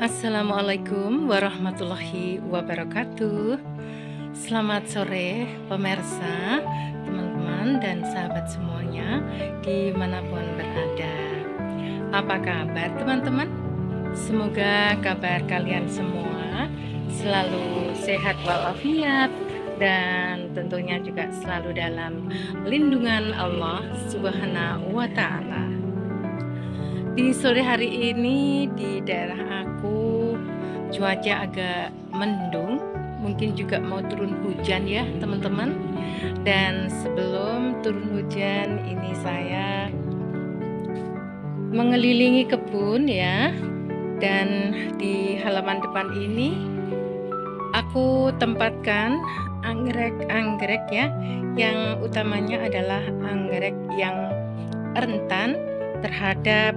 Assalamualaikum warahmatullahi wabarakatuh. Selamat sore pemirsa, teman-teman dan sahabat semuanya dimanapun berada. Apa kabar teman-teman? Semoga kabar kalian semua selalu sehat walafiat dan tentunya juga selalu dalam lindungan Allah Subhanahu wa Ta'ala. Di sore hari ini di daerah aku cuaca agak mendung, mungkin juga mau turun hujan ya teman-teman. Dan sebelum turun hujan ini saya mengelilingi kebun ya. Dan di halaman depan ini aku tempatkan anggrek-anggrek ya, yang utamanya adalah anggrek yang rentan terhadap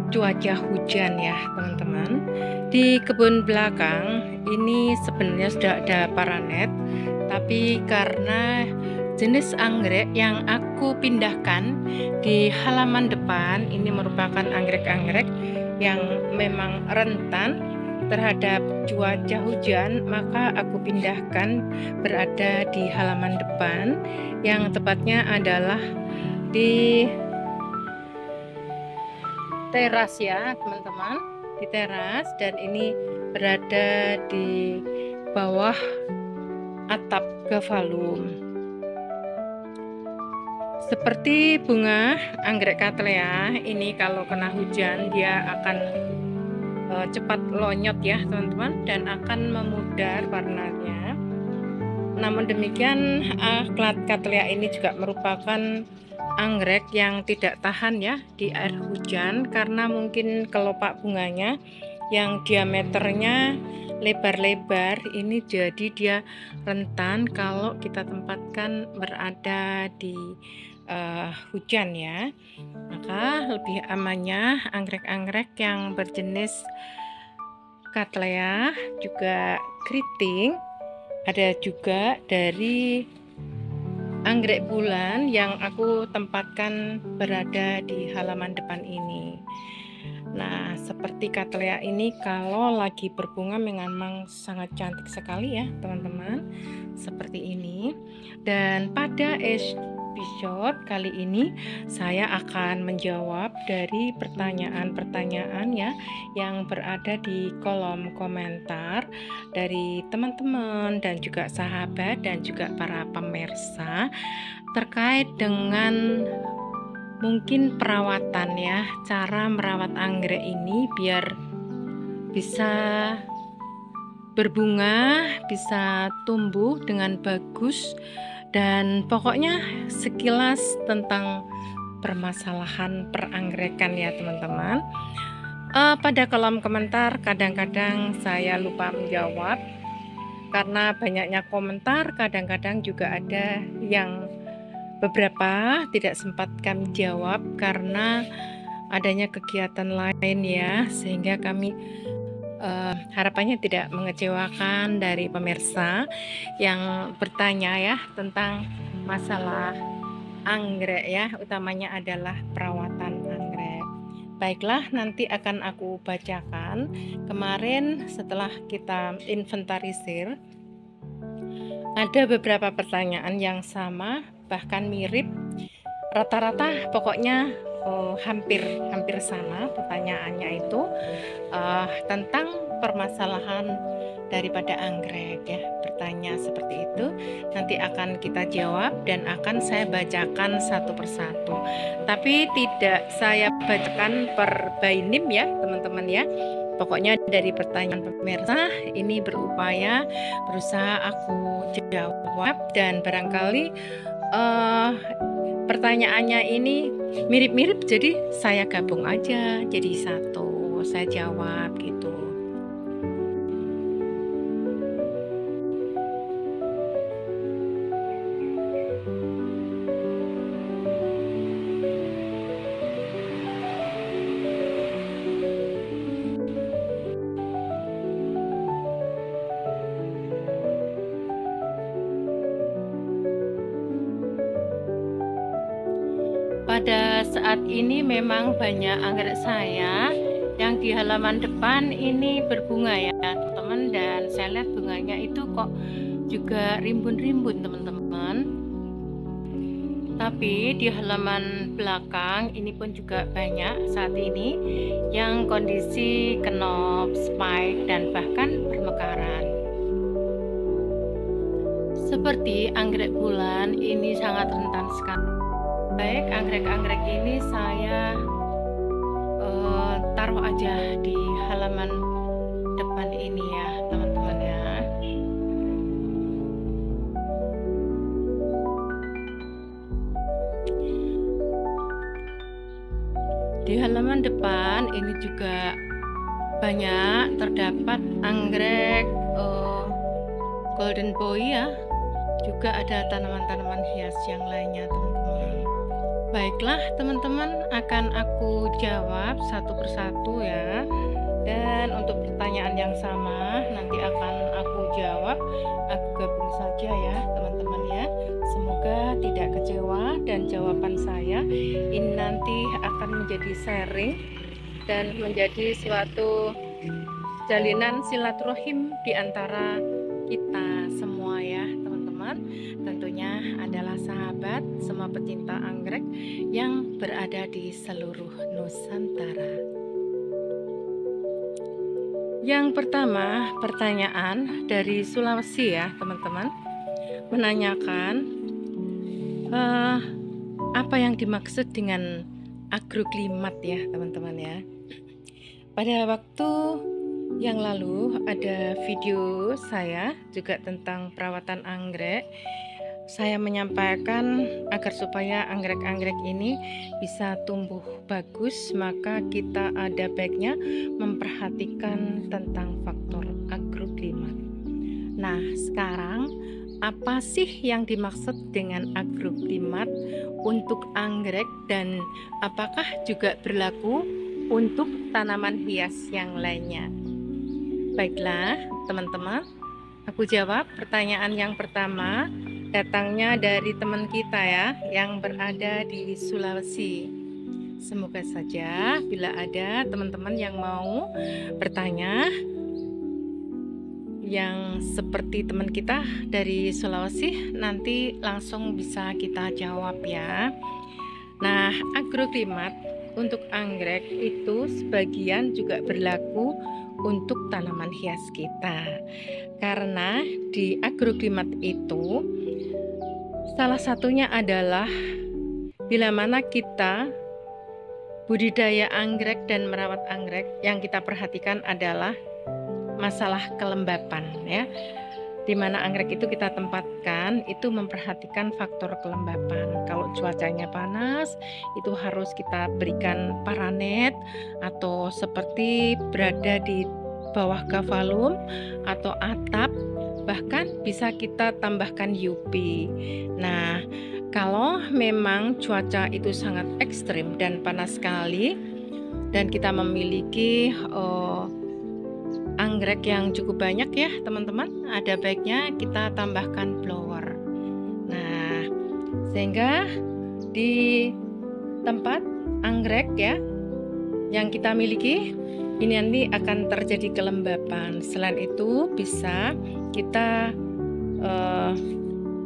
cuaca hujan ya teman-teman. Di kebun belakang ini sebenarnya sudah ada paranet, tapi karena jenis anggrek yang aku pindahkan di halaman depan ini merupakan anggrek-anggrek yang memang rentan terhadap cuaca hujan, maka aku pindahkan berada di halaman depan, yang tepatnya adalah di teras ya teman-teman, di teras, dan ini berada di bawah atap gavalum. Seperti bunga anggrek cattleya ini kalau kena hujan dia akan cepat lonyot ya teman-teman, dan akan memudar warnanya. Namun demikian cattleya ini juga merupakan anggrek yang tidak tahan ya di air hujan, karena mungkin kelopak bunganya yang diameternya lebar-lebar ini, jadi dia rentan kalau kita tempatkan berada di hujan ya. Maka lebih amannya anggrek-anggrek yang berjenis cattleya, juga keriting, ada juga dari anggrek bulan yang aku tempatkan berada di halaman depan ini. Nah, seperti cattleya ini kalau lagi berbunga memang sangat cantik sekali ya teman-teman, seperti ini. Dan pada episode kali ini saya akan menjawab dari pertanyaan-pertanyaan ya yang berada di kolom komentar dari teman-teman dan juga sahabat dan juga para pemirsa terkait dengan mungkin perawatan ya, cara merawat anggrek ini biar bisa berbunga, bisa tumbuh dengan bagus, dan pokoknya sekilas tentang permasalahan peranggerekan ya teman-teman. Pada kolom komentar kadang-kadang saya lupa menjawab karena banyaknya komentar, kadang-kadang juga ada yang beberapa tidak sempat kami jawab karena adanya kegiatan lain ya, sehingga kami harapannya tidak mengecewakan dari pemirsa yang bertanya ya tentang masalah anggrek ya, utamanya adalah perawatan anggrek. Baiklah, nanti akan aku bacakan. Kemarin setelah kita inventarisir ada beberapa pertanyaan yang sama, bahkan mirip, rata-rata pokoknya hampir sama pertanyaannya itu tentang permasalahan daripada anggrek ya, bertanya seperti itu. Nanti akan kita jawab dan akan saya bacakan satu persatu, tapi tidak saya bacakan per by name ya teman-teman ya. Pokoknya dari pertanyaan pemirsa ini berusaha aku jawab, dan barangkali pertanyaannya ini mirip-mirip, jadi saya gabung aja jadi satu, saya jawab gitu. Pada saat ini memang banyak anggrek saya Yang di halaman depan ini berbunga ya teman-teman, dan saya lihat bunganya itu kok juga rimbun-rimbun teman-teman. Tapi di halaman belakang ini pun juga banyak saat ini yang kondisi kenop, spike, dan bahkan bermekaran. Seperti anggrek bulan ini sangat rentan sekali. Baik, anggrek-anggrek ini saya taruh aja di halaman depan ini ya teman-teman ya. Di halaman depan ini juga banyak terdapat anggrek golden boy ya. Juga ada tanaman-tanaman hias yang lainnya teman-teman. Baiklah teman-teman, akan aku jawab satu persatu ya. Dan untuk pertanyaan yang sama nanti akan aku jawab, aku gabung saja ya teman-teman ya. Semoga tidak kecewa dan jawaban saya ini nanti akan menjadi sharing dan menjadi suatu jalinan silaturahim di antara kita semua ya teman-teman. Tentunya adalah sahabat semua pecinta anggrek yang berada di seluruh Nusantara. Yang pertama, pertanyaan dari Sulawesi ya teman-teman, menanyakan apa yang dimaksud dengan agroklimat ya teman-teman ya. Pada waktu yang lalu ada video saya juga tentang perawatan anggrek. Saya menyampaikan agar supaya anggrek-anggrek ini bisa tumbuh bagus, maka kita ada baiknya memperhatikan tentang faktor agroklimat. Nah, sekarang apa sih yang dimaksud dengan agroklimat untuk anggrek dan apakah juga berlaku untuk tanaman hias yang lainnya? Baiklah, teman-teman, aku jawab pertanyaan yang pertama. Datangnya dari teman kita ya yang berada di Sulawesi. Semoga saja bila ada teman-teman yang mau bertanya yang seperti teman kita dari Sulawesi, nanti langsung bisa kita jawab ya. Nah, agroklimat untuk anggrek itu sebagian juga berlaku untuk tanaman hias kita. Karena di agroklimat itu salah satunya adalah bila mana kita budidaya anggrek dan merawat anggrek, yang kita perhatikan adalah masalah kelembapan ya. Di mana anggrek itu kita tempatkan itu memperhatikan faktor kelembapan. Kalau cuacanya panas itu harus kita berikan paranet atau seperti berada di bawah gavalum atau atap, bahkan bisa kita tambahkan UV. Nah, kalau memang cuaca itu sangat ekstrim dan panas sekali dan kita memiliki anggrek yang cukup banyak ya teman-teman, ada baiknya kita tambahkan blower. Nah, sehingga di tempat anggrek ya yang kita miliki ini nanti akan terjadi kelembapan. Selain itu bisa kita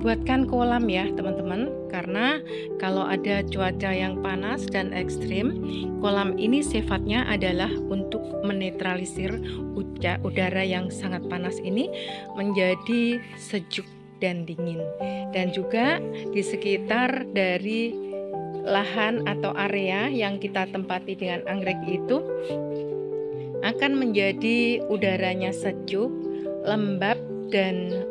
buatkan kolam ya teman-teman, karena kalau ada cuaca yang panas dan ekstrim, kolam ini sifatnya adalah untuk menetralisir udara yang sangat panas ini menjadi sejuk dan dingin. Dan juga di sekitar dari lahan atau area yang kita tempati dengan anggrek itu akan menjadi udaranya sejuk, lembab dan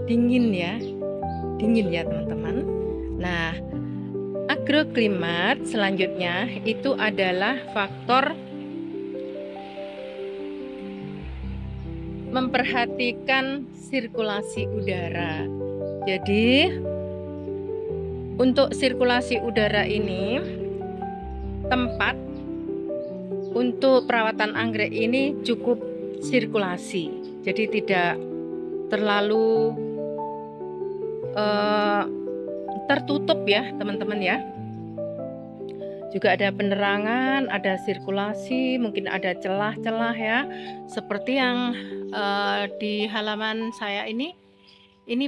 dingin ya teman-teman. Nah, agroklimat selanjutnya itu adalah faktor memperhatikan sirkulasi udara. Jadi untuk sirkulasi udara ini, tempat untuk perawatan anggrek ini cukup sirkulasi, jadi tidak terlalu tertutup ya teman-teman ya. juga ada penerangan, ada sirkulasi, mungkin ada celah-celah ya. Seperti yang di halaman saya ini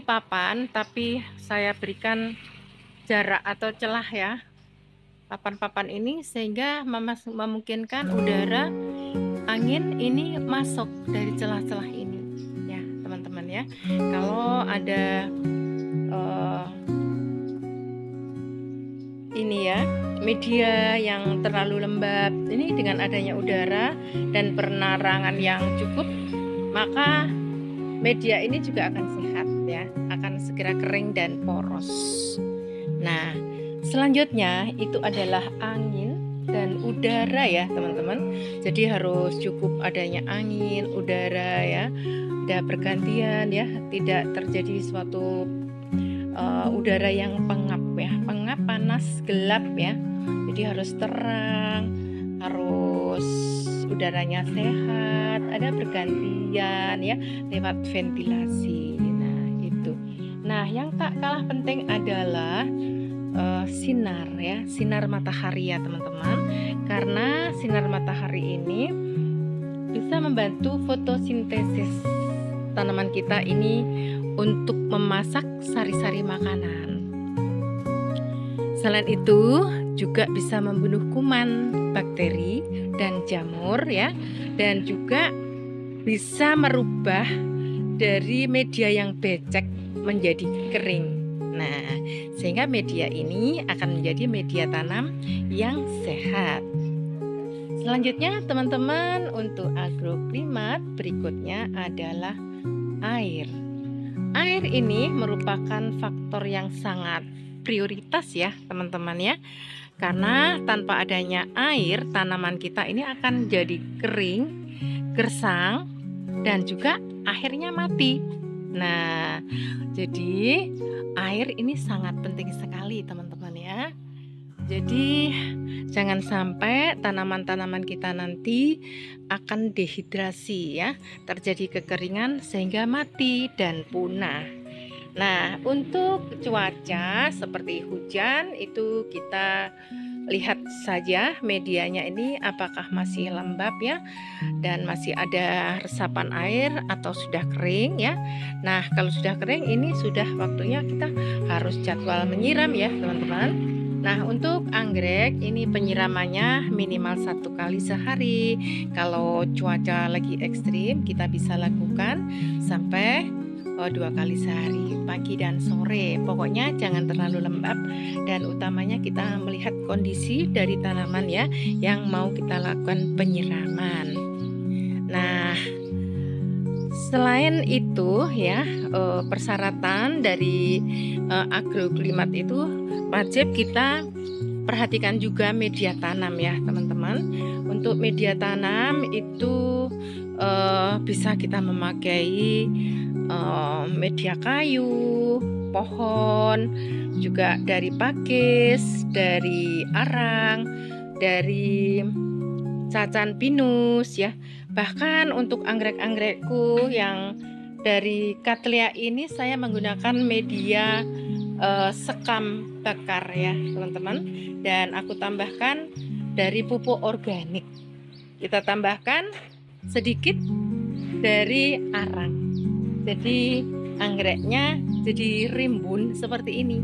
papan, tapi saya berikan jarak atau celah ya, papan-papan ini, sehingga memungkinkan udara angin ini masuk dari celah-celah ini ya teman-teman ya. Kalau ada ini ya, media yang terlalu lembab, ini dengan adanya udara dan penerangan yang cukup, maka media ini juga akan sehat ya, akan segera kering dan poros. Nah, selanjutnya itu adalah angin dan udara ya teman-teman. Jadi harus cukup adanya angin, udara ya, tidak bergantian ya, tidak terjadi suatu udara yang pengap ya, pengap, panas, gelap ya. Jadi harus terang, harus udaranya sehat, ada bergantian ya lewat ventilasi. Nah itu. Nah yang tak kalah penting adalah sinar ya, sinar matahari ya teman-teman, karena sinar matahari ini bisa membantu fotosintesis tanaman kita ini untuk memasak sari-sari makanan. Selain itu juga bisa membunuh kuman, bakteri, dan jamur ya, dan juga bisa merubah dari media yang becek menjadi kering. Nah, sehingga media ini akan menjadi media tanam yang sehat. Selanjutnya teman-teman, untuk agroklimat berikutnya adalah air. Air ini merupakan faktor yang sangat prioritas ya teman-teman ya. Karena tanpa adanya air, tanaman kita ini akan jadi kering, gersang, dan juga akhirnya mati. Nah, jadi air ini sangat penting sekali teman-teman ya. Jadi jangan sampai tanaman-tanaman kita nanti akan dehidrasi ya, terjadi kekeringan sehingga mati dan punah. Nah, untuk cuaca seperti hujan itu kita lihat saja medianya ini apakah masih lembab ya, dan masih ada resapan air atau sudah kering ya. Nah, kalau sudah kering ini sudah waktunya kita harus jadwal menyiram ya teman-teman. Nah, untuk anggrek ini penyiramannya minimal 1 kali sehari. Kalau cuaca lagi ekstrim kita bisa lakukan sampai 2 kali sehari, pagi dan sore. Pokoknya jangan terlalu lembab, dan utamanya kita melihat kondisi dari tanaman ya yang mau kita lakukan penyiraman. Nah, selain itu ya, persyaratan dari agroklimat itu wajib kita perhatikan juga media tanam ya teman-teman. Untuk media tanam itu bisa kita memakai media kayu, pohon, juga dari pakis, dari arang, dari cacan pinus ya. Bahkan untuk anggrek-anggrekku yang dari Cattleya ini saya menggunakan media sekam bakar ya teman-teman, dan aku tambahkan dari pupuk organik. Kita tambahkan sedikit dari arang, jadi anggreknya jadi rimbun seperti ini.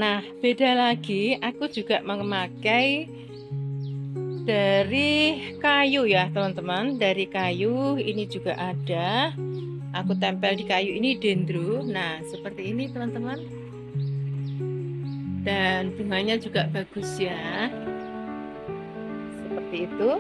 Nah, beda lagi aku juga memakai dari kayu ya teman-teman. Dari kayu ini juga ada, aku tempel di kayu ini dendro. Nah, seperti ini teman-teman, dan bunganya juga bagus ya, seperti itu.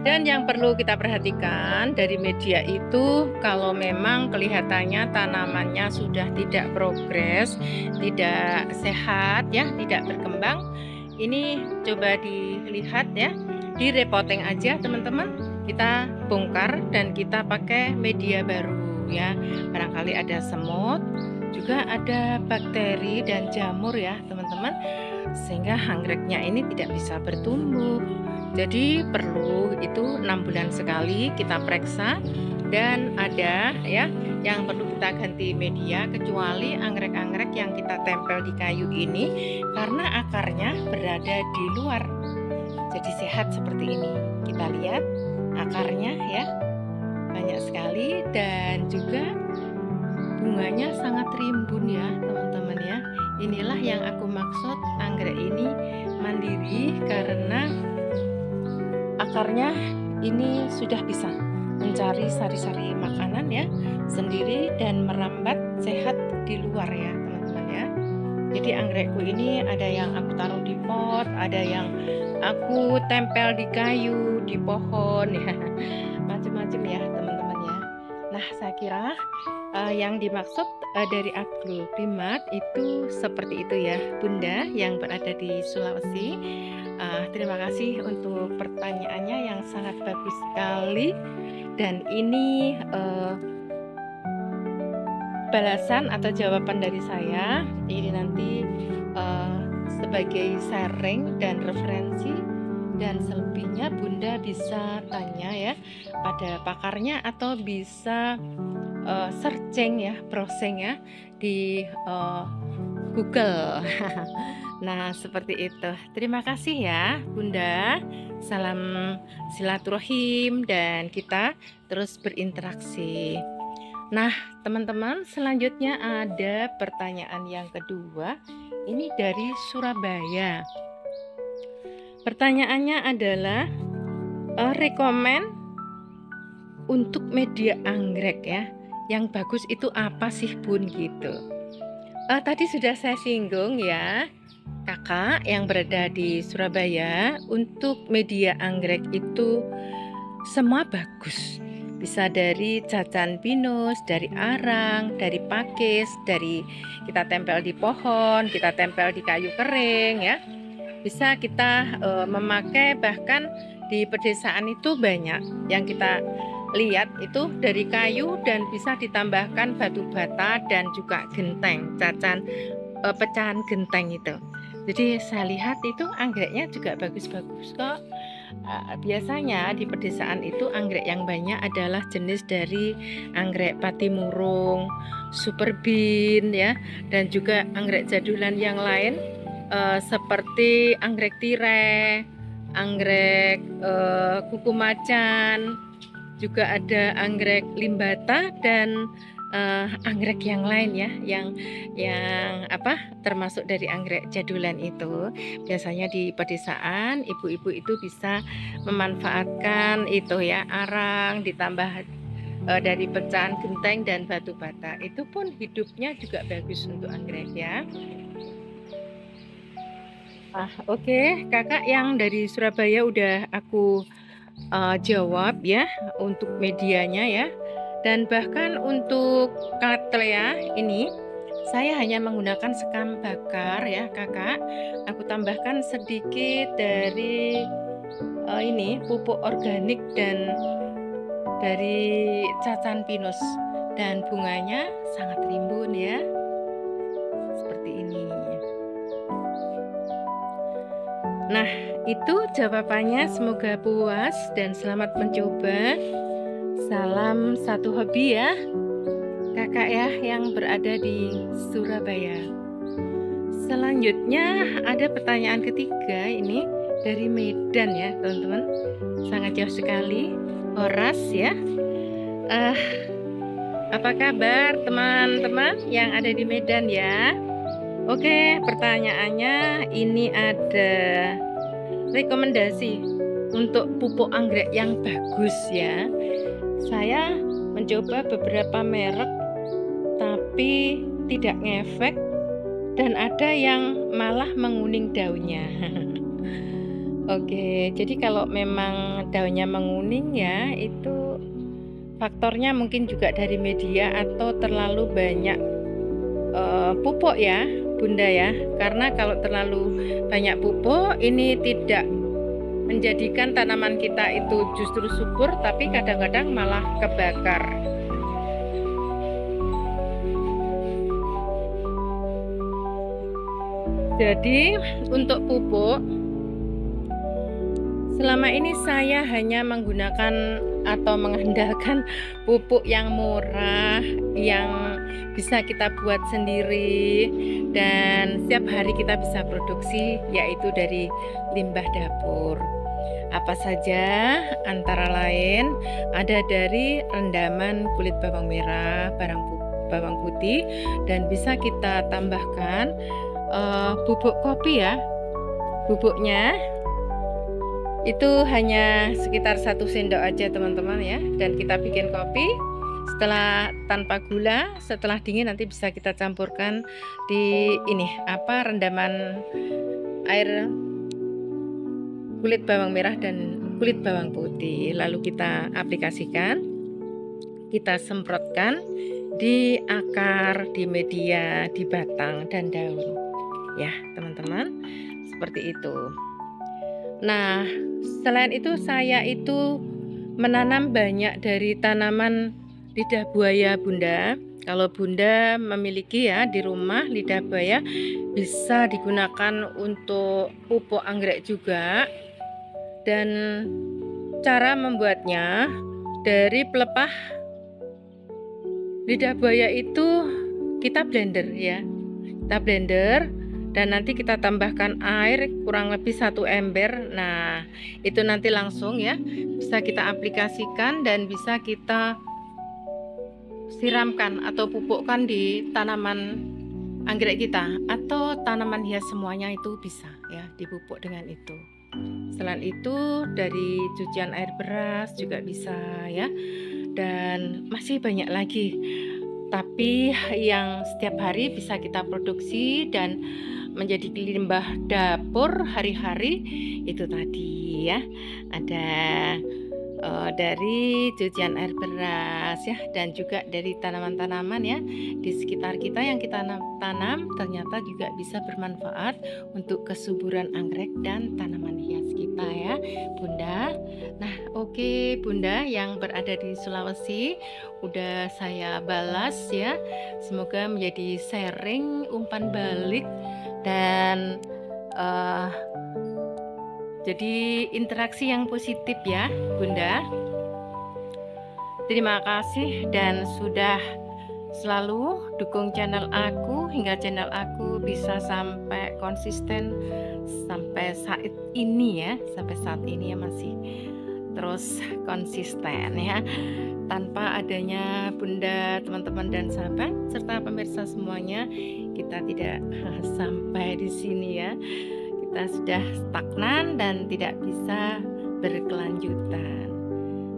Dan yang perlu kita perhatikan dari media itu, kalau memang kelihatannya tanamannya sudah tidak progres, tidak sehat ya, tidak berkembang, ini coba dilihat ya, di repotting aja teman-teman, kita bongkar dan kita pakai media baru ya. Barangkali ada semut, juga ada bakteri dan jamur ya teman-teman, sehingga anggreknya ini tidak bisa bertumbuh. Jadi perlu itu 6 bulan sekali kita periksa, dan ada ya yang perlu kita ganti media, kecuali anggrek-anggrek yang kita tempel di kayu ini karena akarnya berada di luar. Jadi sehat seperti ini. Kita lihat akarnya ya, banyak sekali, dan juga bunganya sangat rimbun ya teman-teman ya. Inilah yang aku maksud, anggrek ini mandiri karena akarnya ini sudah bisa mencari sari-sari makanan ya sendiri dan merambat sehat di luar ya teman-teman ya. Jadi anggrekku ini ada yang aku taruh di pot, ada yang aku tempel di kayu, di pohon ya, macam-macam ya teman-teman ya. Nah, saya kira yang dimaksud dari agroklimat itu seperti itu ya Bunda yang berada di Sulawesi. Terima kasih untuk pertanyaannya yang sangat bagus sekali, dan ini balasan atau jawaban dari saya. Ini nanti sebagai sharing dan referensi, dan selebihnya Bunda bisa tanya ya pada pakarnya atau bisa searching ya, browsing ya di Google. Nah, seperti itu. Terima kasih ya Bunda. Salam silaturahim dan kita terus berinteraksi. Nah, teman-teman, selanjutnya ada pertanyaan yang kedua. Ini dari Surabaya. Pertanyaannya adalah rekomen untuk media anggrek ya. Yang bagus itu apa sih Bun gitu. Tadi sudah saya singgung ya, kakak yang berada di Surabaya, untuk media anggrek itu semua bagus. Bisa dari cacan pinus, dari arang, dari pakis, dari kita tempel di pohon, kita tempel di kayu kering ya. Bisa kita memakai, bahkan di pedesaan itu banyak yang kita lihat itu dari kayu dan bisa ditambahkan batu bata dan juga genteng, pecahan genteng itu. Jadi saya lihat itu anggreknya juga bagus-bagus kok. Biasanya di pedesaan itu anggrek yang banyak adalah jenis dari anggrek patimurung, super bean ya, dan juga anggrek jadulan yang lain seperti anggrek tirai, anggrek kuku macan, juga ada anggrek limbata dan anggrek yang lain ya, yang termasuk dari anggrek jadulan itu. Biasanya di pedesaan ibu-ibu itu bisa memanfaatkan itu ya, arang ditambah dari pecahan genteng dan batu bata. Itu pun hidupnya juga bagus untuk anggrek ya. Oke, kakak yang dari Surabaya udah aku jawab ya untuk medianya ya. Dan bahkan untuk Cattleya ini saya hanya menggunakan sekam bakar ya kakak. Aku tambahkan sedikit dari ini pupuk organik dan dari cacan pinus, dan bunganya sangat rimbun ya, seperti ini. Nah, itu jawabannya. Semoga puas dan selamat mencoba. Salam satu hobi ya kakak ya yang berada di Surabaya. Selanjutnya ada pertanyaan ketiga, ini dari Medan ya teman-teman, sangat jauh sekali. Horas ya. Apa kabar teman-teman yang ada di Medan ya? Oke, pertanyaannya ini ada rekomendasi untuk pupuk anggrek yang bagus ya. Saya mencoba beberapa merek tapi tidak ngefek, dan ada yang malah menguning daunnya. Oke, jadi kalau memang daunnya menguning ya, itu faktornya mungkin juga dari media atau terlalu banyak pupuk ya Bunda ya. Karena kalau terlalu banyak pupuk ini tidak menjadikan tanaman kita itu justru subur, tapi kadang-kadang malah kebakar. Jadi untuk pupuk Selama ini saya hanya menggunakan atau mengandalkan pupuk yang murah, yang bisa kita buat sendiri dan setiap hari kita bisa produksi, yaitu dari limbah dapur. Apa saja? Antara lain ada dari rendaman kulit bawang merah, bawang putih, dan bisa kita tambahkan bubuk kopi ya. Bubuknya itu hanya sekitar 1 sendok aja teman-teman ya, dan kita bikin kopi setelah tanpa gula. Setelah dingin nanti bisa kita campurkan di ini rendaman air kulit bawang merah dan kulit bawang putih, lalu kita aplikasikan, kita semprotkan di akar, di media, di batang dan daun ya teman-teman, seperti itu. Nah, selain itu saya itu menanam banyak dari tanaman lidah buaya Bunda. Kalau Bunda memiliki ya di rumah lidah buaya, bisa digunakan untuk pupuk anggrek juga. Dan cara membuatnya, dari pelepah lidah buaya itu kita blender ya. Kita blender dan nanti kita tambahkan air kurang lebih 1 ember. Nah, itu nanti langsung ya bisa kita aplikasikan dan bisa kita siramkan atau pupukkan di tanaman anggrek kita atau tanaman hias, semuanya itu bisa ya dipupuk dengan itu. Selain itu dari cucian air beras juga bisa ya, dan masih banyak lagi. Tapi yang setiap hari bisa kita produksi dan menjadi limbah dapur hari-hari itu tadi ya, ada dari cucian air beras ya, dan juga dari tanaman-tanaman ya di sekitar kita yang kita tanam ternyata juga bisa bermanfaat untuk kesuburan anggrek dan tanaman hias kita ya Bunda. Nah oke Bunda yang berada di Sulawesi, udah saya balas ya, semoga menjadi sharing umpan balik dan jadi interaksi yang positif ya Bunda. Terima kasih dan sudah selalu dukung channel aku hingga channel aku bisa sampai konsisten sampai saat ini ya, sampai saat ini ya masih terus konsisten ya. Tanpa adanya Bunda, teman-teman dan sahabat serta pemirsa semuanya, kita tidak sampai di sini ya. Kita sudah stagnan dan tidak bisa berkelanjutan.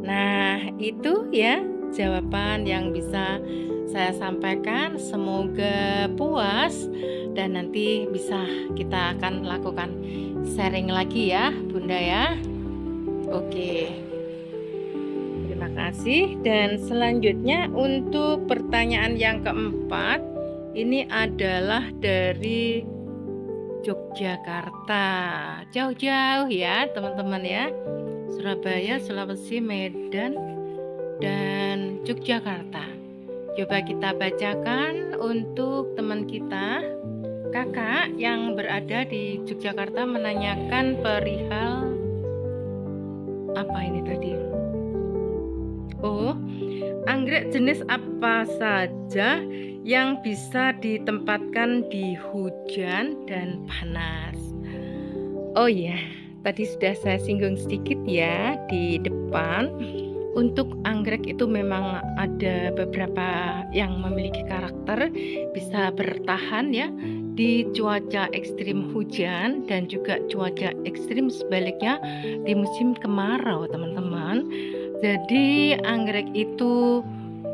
Nah, itu ya jawaban yang bisa saya sampaikan. Semoga puas dan nanti bisa kita akan lakukan sharing lagi ya Bunda ya. Oke. Terima kasih. Dan selanjutnya untuk pertanyaan yang keempat, ini adalah dari Yogyakarta, jauh-jauh ya teman-teman ya, Surabaya, Sulawesi, Medan, dan Yogyakarta. Coba kita bacakan untuk teman kita, kakak yang berada di Yogyakarta, menanyakan perihal apa ini tadi? Oh, anggrek jenis apa saja yang bisa ditempatkan di hujan dan panas? Oh ya, tadi sudah saya singgung sedikit ya di depan. Untuk anggrek itu memang ada beberapa yang memiliki karakter bisa bertahan ya di cuaca ekstrim hujan dan juga cuaca ekstrim sebaliknya di musim kemarau teman-teman. Jadi anggrek itu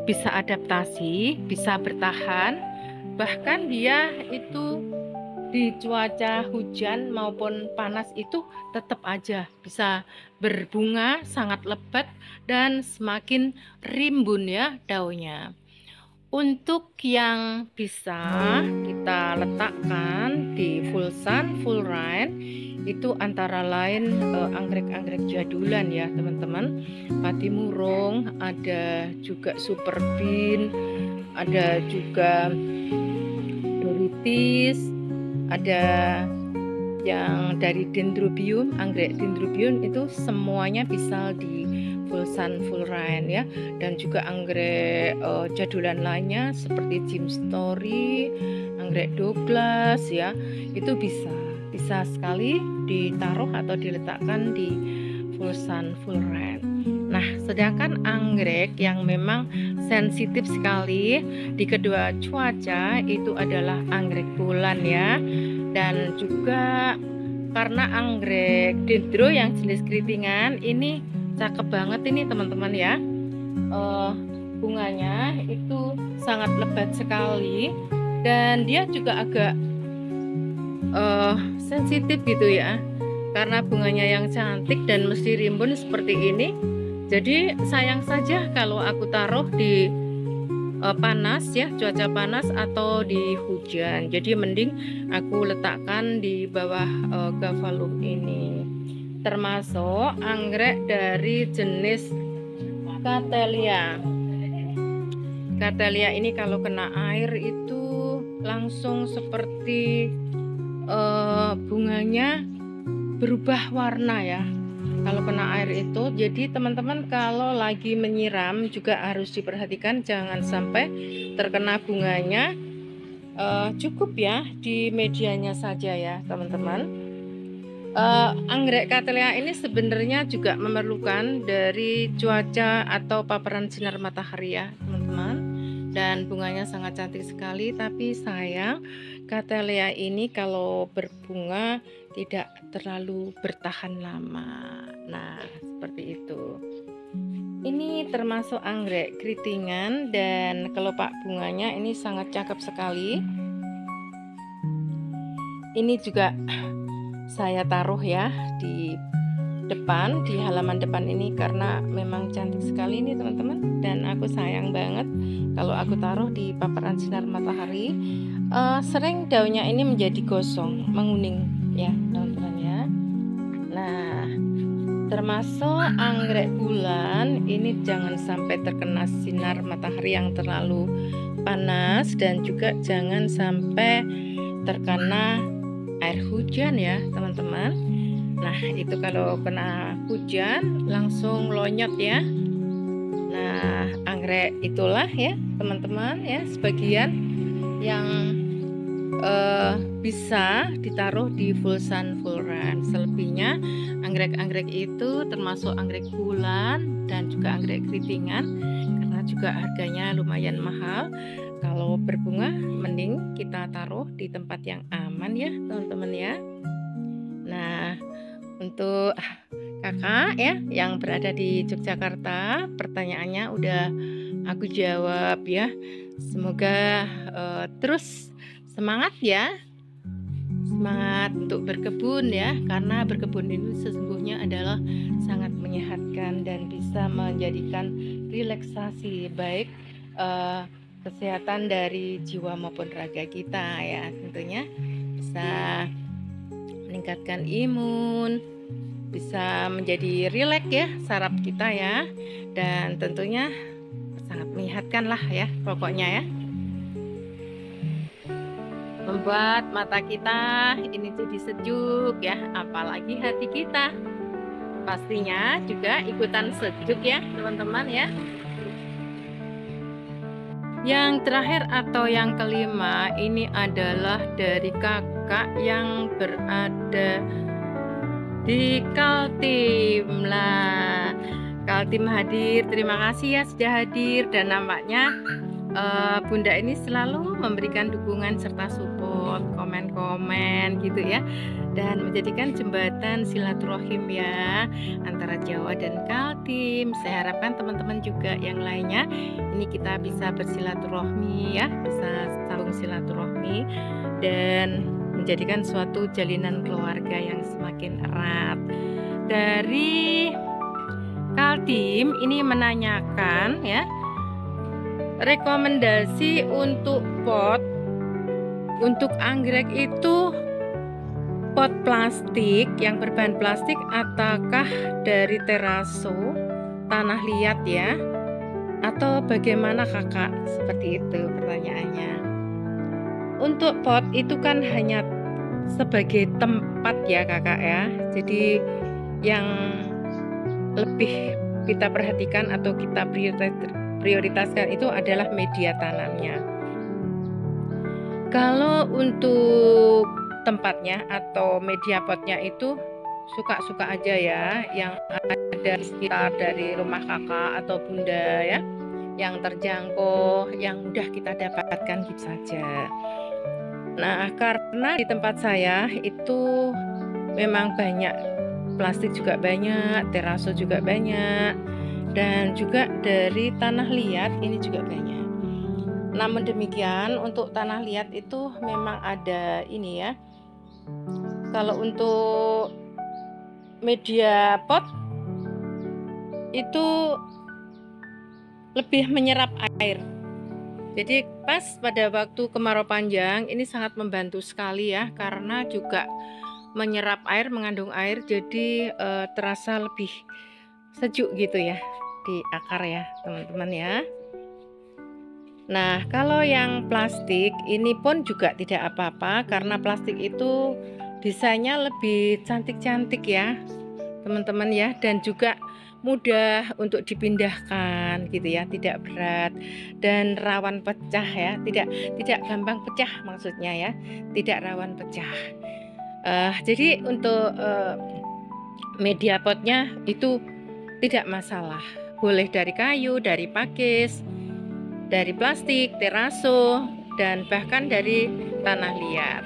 bisa adaptasi, bisa bertahan, bahkan dia itu di cuaca hujan maupun panas itu tetap aja bisa berbunga sangat lebat dan semakin rimbun ya daunnya. Untuk yang bisa kita letakkan di full sun, full rain, itu antara lain anggrek-anggrek jadulan ya teman-teman. Pati murung, ada juga super bean, ada juga doritis, ada yang dari Dendrobium, anggrek Dendrobium itu semuanya bisa di Vulsan Fullerene ya, dan juga anggrek jadulan lainnya seperti Jim Story, anggrek Douglas ya, itu bisa sekali ditaruh atau diletakkan di Vulsan Fullerene. Nah, sedangkan anggrek yang memang sensitif sekali di kedua cuaca itu adalah anggrek bulan ya. Dan juga karena anggrek dendro yang jenis keritingan ini cakep banget ini teman-teman ya. Bunganya itu sangat lebat sekali dan dia juga agak sensitif gitu ya, karena bunganya yang cantik dan mesti rimbun seperti ini. Jadi sayang saja kalau aku taruh di panas ya, cuaca panas atau di hujan. Jadi mending aku letakkan di bawah Gavalum ini. Termasuk anggrek dari jenis Cattleya. Cattleya ini kalau kena air itu langsung seperti bunganya berubah warna ya kalau kena air itu. Jadi teman-teman kalau lagi menyiram juga harus diperhatikan jangan sampai terkena bunganya. Cukup ya di medianya saja ya teman-teman. Anggrek Cattleya ini sebenarnya juga memerlukan dari cuaca atau paparan sinar matahari ya teman-teman, dan bunganya sangat cantik sekali. Tapi sayang Cattleya ini kalau berbunga tidak terlalu bertahan lama. Nah, seperti itu. Ini termasuk anggrek keritingan dan kelopak bunganya ini sangat cakep sekali. Ini juga saya taruh ya di depan, di halaman depan ini karena memang cantik sekali ini teman-teman, dan aku sayang banget kalau aku taruh di paparan sinar matahari. Sering daunnya ini menjadi gosong, menguning ya teman-teman ya. Nah, termasuk anggrek bulan ini jangan sampai terkena sinar matahari yang terlalu panas dan juga jangan sampai terkena air hujan ya teman-teman. Nah, itu kalau kena hujan langsung lonyot ya. Nah, anggrek itulah ya teman-teman ya, sebagian yang bisa ditaruh di Vulsan Fullerene. Selebihnya anggrek-anggrek itu termasuk anggrek bulan dan juga anggrek keritingan, karena juga harganya lumayan mahal. Kalau berbunga mending kita taruh di tempat yang aman ya teman-teman ya. Nah, untuk kakak ya yang berada di Yogyakarta, pertanyaannya udah aku jawab ya. Semoga terus semangat ya, semangat untuk berkebun ya, karena berkebun itu sesungguhnya adalah sangat menyehatkan dan bisa menjadikan relaksasi baik kesehatan dari jiwa maupun raga kita ya. Tentunya bisa meningkatkan imun, bisa menjadi rileks ya saraf kita ya, dan tentunya sangat menyehatkan lah ya pokoknya ya, membuat mata kita ini jadi sejuk ya, apalagi hati kita pastinya juga ikutan sejuk ya teman-teman ya. Yang terakhir atau yang kelima ini adalah dari kakak yang berada di Kaltim lah. Kaltim hadir, terima kasih ya sudah hadir, dan nampaknya Bunda ini selalu memberikan dukungan serta support, komen-komen gitu ya, dan menjadikan jembatan silaturahim ya antara Jawa dan Kaltim. Saya harapkan teman-teman juga yang lainnya ini kita bisa bersilaturahmi ya, bisa sambung silaturahmi dan menjadikan suatu jalinan keluarga yang semakin erat. Dari Kaltim ini menanyakan ya, rekomendasi untuk pot untuk anggrek itu pot plastik yang berbahan plastik ataukah dari teraso tanah liat ya, atau bagaimana kakak? Seperti itu pertanyaannya. Untuk pot itu kan hanya sebagai tepat ya kakak ya. Jadi yang lebih kita perhatikan atau kita prioritaskan itu adalah media tanamnya. Kalau untuk tempatnya atau media potnya itu suka-suka aja ya, yang ada di sekitar dari rumah kakak atau bunda ya, yang terjangkau, yang mudah kita dapatkan gitu saja. Nah, karena di tempat saya itu memang banyak plastik, juga banyak teraso, juga banyak, dan juga dari tanah liat ini juga banyak. Namun demikian untuk tanah liat itu memang ada ini ya. Kalau untuk media pot itu lebih menyerap air. Jadi pas pada waktu kemarau panjang ini sangat membantu sekali ya, karena juga menyerap air, mengandung air, jadi terasa lebih sejuk gitu ya di akar ya teman-teman ya. Nah, kalau yang plastik ini pun juga tidak apa-apa, karena plastik itu desainnya lebih cantik-cantik ya teman-teman ya, dan juga mudah untuk dipindahkan gitu ya, tidak berat dan rawan pecah ya, tidak gampang pecah maksudnya ya, tidak rawan pecah. Jadi untuk media potnya itu tidak masalah, boleh dari kayu, dari pakis, dari plastik, teraso, dan bahkan dari tanah liat.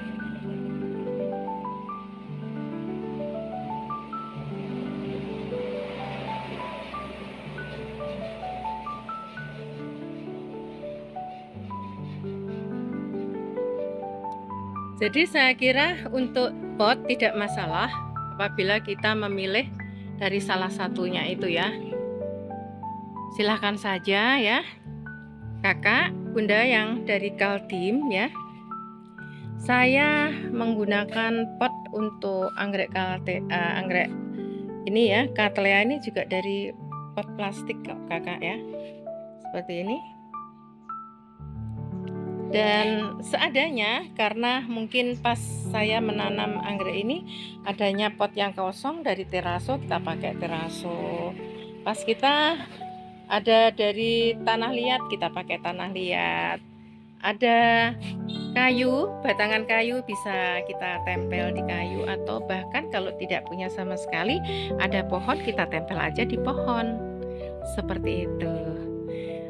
Jadi saya kira untuk pot tidak masalah apabila kita memilih dari salah satunya itu ya. Silahkan saja ya kakak, bunda yang dari Kaltim ya. Saya menggunakan pot untuk anggrek anggrek ini ya, Cattleya ini juga dari pot plastik kakak ya, seperti ini. Dan seadanya, karena mungkin pas saya menanam anggrek ini adanya pot yang kosong dari teraso, kita pakai teraso. Pas kita ada dari tanah liat, kita pakai tanah liat. Ada kayu, batangan kayu bisa kita tempel di kayu, atau bahkan kalau tidak punya sama sekali ada pohon, kita tempel aja di pohon, seperti itu.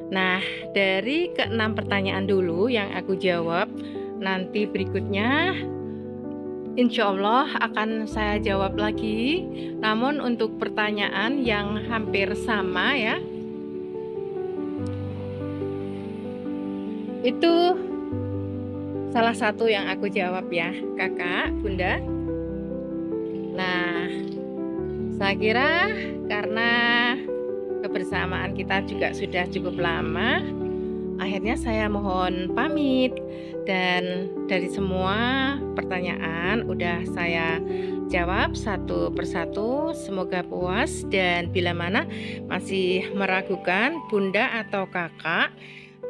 Nah, dari ke-6 pertanyaan dulu yang aku jawab, nanti berikutnya insya Allah akan saya jawab lagi. Namun untuk pertanyaan yang hampir sama ya, itu salah satu yang aku jawab ya kakak, bunda. Nah, saya kira karena kebersamaan kita juga sudah cukup lama, akhirnya saya mohon pamit. Dan dari semua pertanyaan udah saya jawab satu persatu. Semoga puas, dan bila mana masih meragukan bunda atau kakak,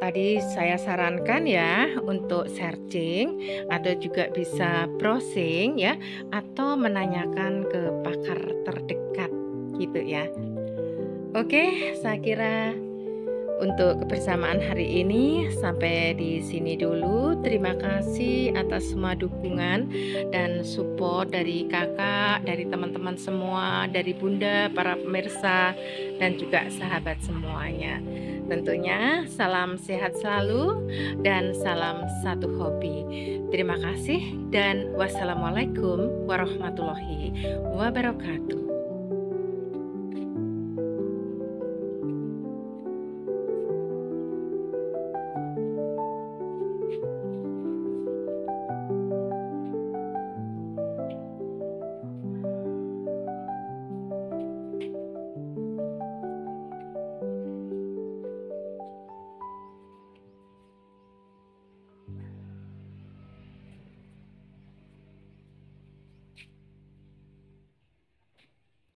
tadi saya sarankan ya untuk searching atau juga bisa browsing ya, atau menanyakan ke pakar terdekat gitu ya. Oke, saya kira untuk kebersamaan hari ini sampai di sini dulu. Terima kasih atas semua dukungan dan support dari kakak, dari teman-teman semua, dari bunda, para pemirsa, dan juga sahabat semuanya. Tentunya salam sehat selalu dan salam satu hobi. Terima kasih dan wassalamualaikum warahmatullahi wabarakatuh.